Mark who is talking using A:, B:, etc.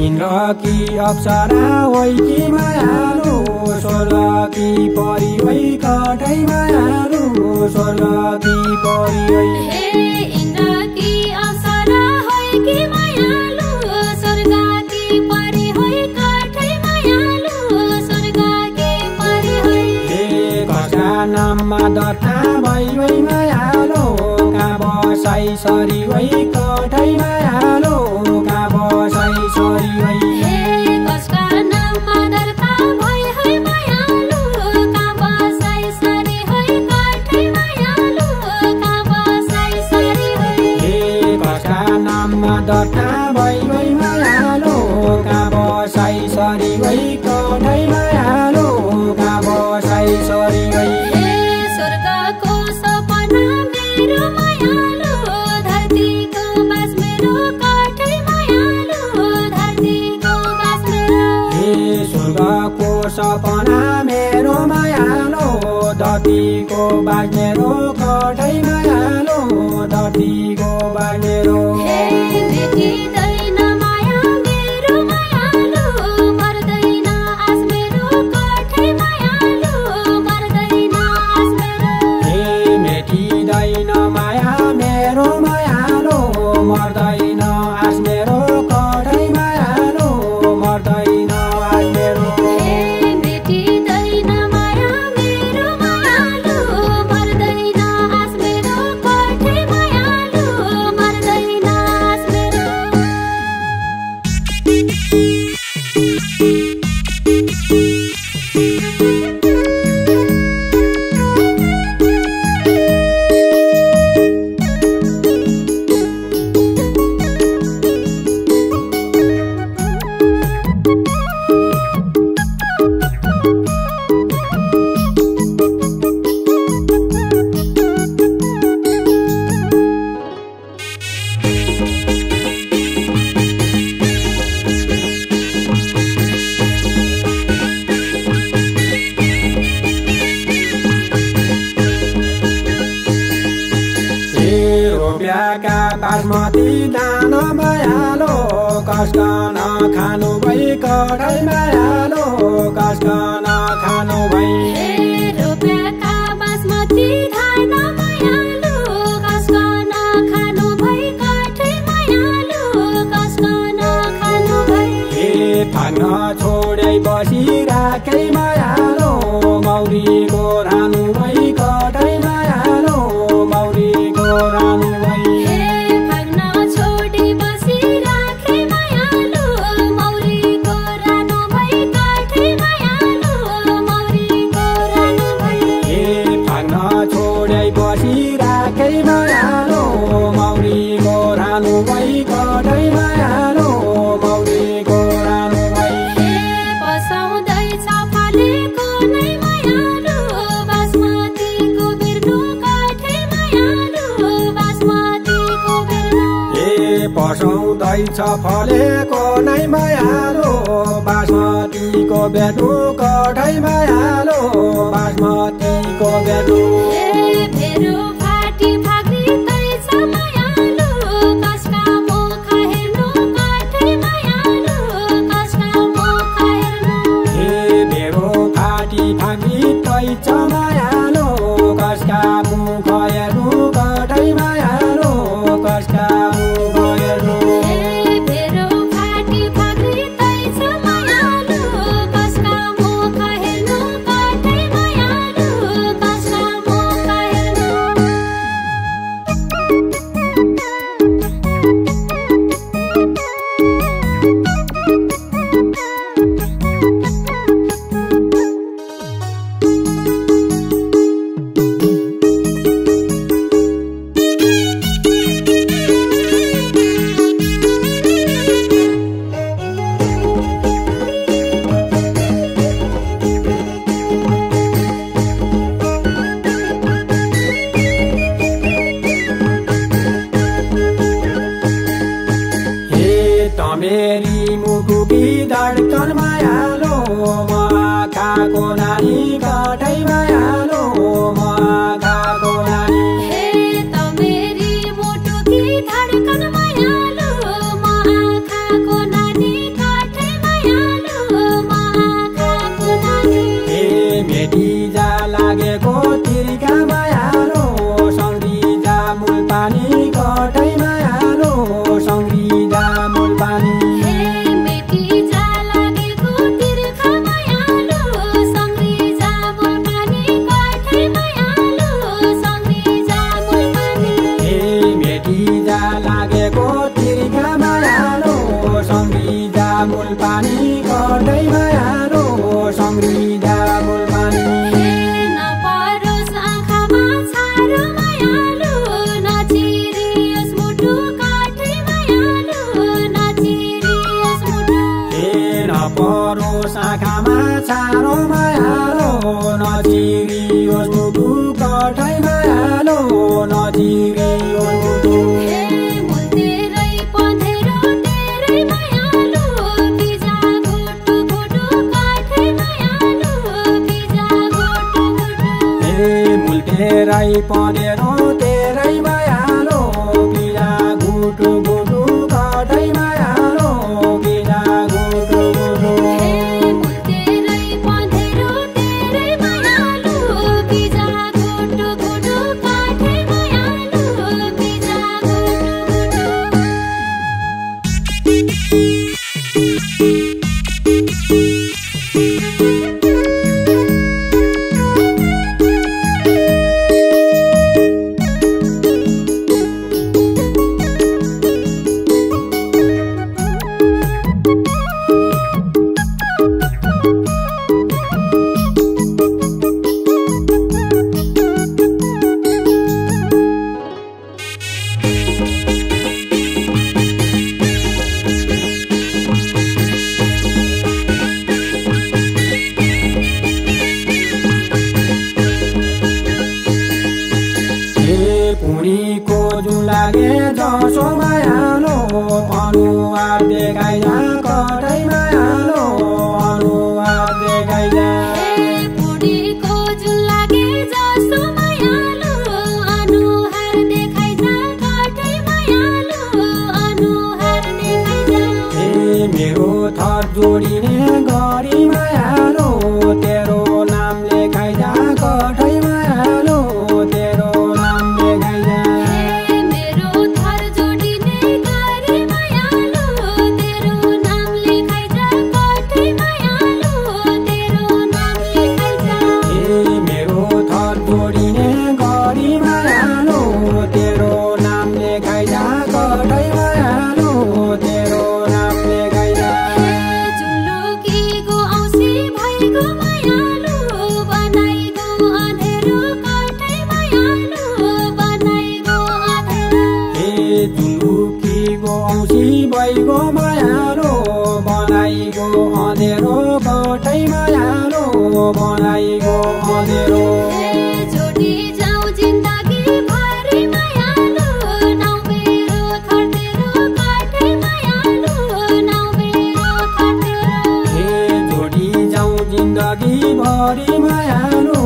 A: इन्द्रकी अप्सरा होइ कि मायालु स्वर्गकी परी होइ कठै मायालु स्वर्गकी परी होइ
B: इन्द्रकी अप्सरा होइ कि मायालु स्वर्गकी परी होइ कठै मायालु स्वर्गकी परी होइ
A: कसका नाममा दर्ता भई मायालु कहाँ बसाइ सरी होइ कठै मायालु कहाँ बसाइ सरी होइ
B: कसका नाममा दर्ता भई मायालु कहाँ बसाइ सरी होइ कठै मायालु कहाँ बसाइ सरी होइ
A: कसका नाममा दर्ता भई मायालु कहाँ बसाइ सरी होइ कठै मायालु कहाँ बसाइ सरी होइ
B: स्वर्गको सपना मेरो मायालु धरतीको बास मेरो कठै मायालु धरतीको बास मेरो
A: स्वर्गको सपना मेरो मायालु धरतीको बास मेरो कठै मायालु धरतीको बास मेरो
B: भेटिँदैन माया मेरो मायालु मर्दैन आस मेरो कठै मायालु मर्दैन आस मेरो
A: भेटिँदैन माया मेरो मायालु मर्दैन आस मेरो कठै मायालु मर्दैन आस मेरो
B: भेटिँदैन माया मेरो मायालु मर्दैन आस मेरो कठै मायालु मर्दैन आस मेरो
A: रुपियाँका बासमती दाना मायालो कसका नखानु भई कठै मायालो कसका नखानु भई
B: रुपियाँका बासमती धान मायालु कसका नखानु भई कठै मायालु कसका नखानु भई
A: फाग्न छोडै बसिराकै मायालो मौरीको रानु भई कठै मायालो मौरीको रानु भई
B: फाग्न छोडी बसिराखे मायालु मौरीको रानु भई कठै मायालु मौरीको रानु भई
A: फाग्न छोडै बसिराकै मायालो मौरीको रानु भई कठै मायालो मौरीको रानु भई
B: पसाउँदैछ फलेको नै मायालु बासमतीको बिर्नु कठै मायालु बासमतीको बिर्नु
A: पसाउँदैछ फलेको नै मायालो बासमतीको बेटु कठै मायालो बासमतीको बेटु
B: फेरो फाटी फाक्रिँदैछ मायालु कसका मुख हेर्नु कठै मायालु कसका मुख हेर्नु
A: मेरो फाटी फाक्रिँदैछ मायालो कसका मुख हेर्नु कठै मायालो कसका मुख हेर्नु
B: फेरो फाटी फाक्रिँदैछ मायालु कसका मुख हेर्नु कठै मायालु कसका मुख हेर्नु
A: तेरै पनेरो तेरै मायालो बिना गुटु गुटु कतै मायालो बिना गुटु गुटु
B: तेरै पनेरो तेरै मायालो बिना गुटु गुटु कतै मायालो बिना
A: पुरीको जुलागे जसो मायालो अनुहार देखाइजा कतै मायालो अनुहार देखाइजा
B: पुरीको जुलागे जसो मायालो अनुहार देखाइजा कतै मायालो अनुहार देखाइजा
A: मेरो थर जोडिने गरी मायालो तेरो नाम लेखाइजा कतै मायालो तेरो नाम लेखाइजा
B: मेरो थर जोडिने गरी मायालो तेरो नाम लेखाइजा कतै मायालो तेरो नाम लेखाइजा
A: मेरो थर जोडिने गरी मायालो तेरो नाम लेखाइजा कतै मायालो तेरो नाम लेखाइजा
B: जुलुकीको औँसी भइगो मायालो बनाइगो अँधेरो कतै मायालो बनाइगो अँधेरो
A: जुलुकीको औँसी भइगो मायालो बनाइगो अँधेरो कतै मायालो बनाइगो अँधेरो
B: जोडी जाऊ जिन्दगी भरि मायालो नाउ मेरो थर तेरो कतै मायालो नाउ मेरो थर तेरो
A: जोडी जाउँ जिन्दगी भरि मायालो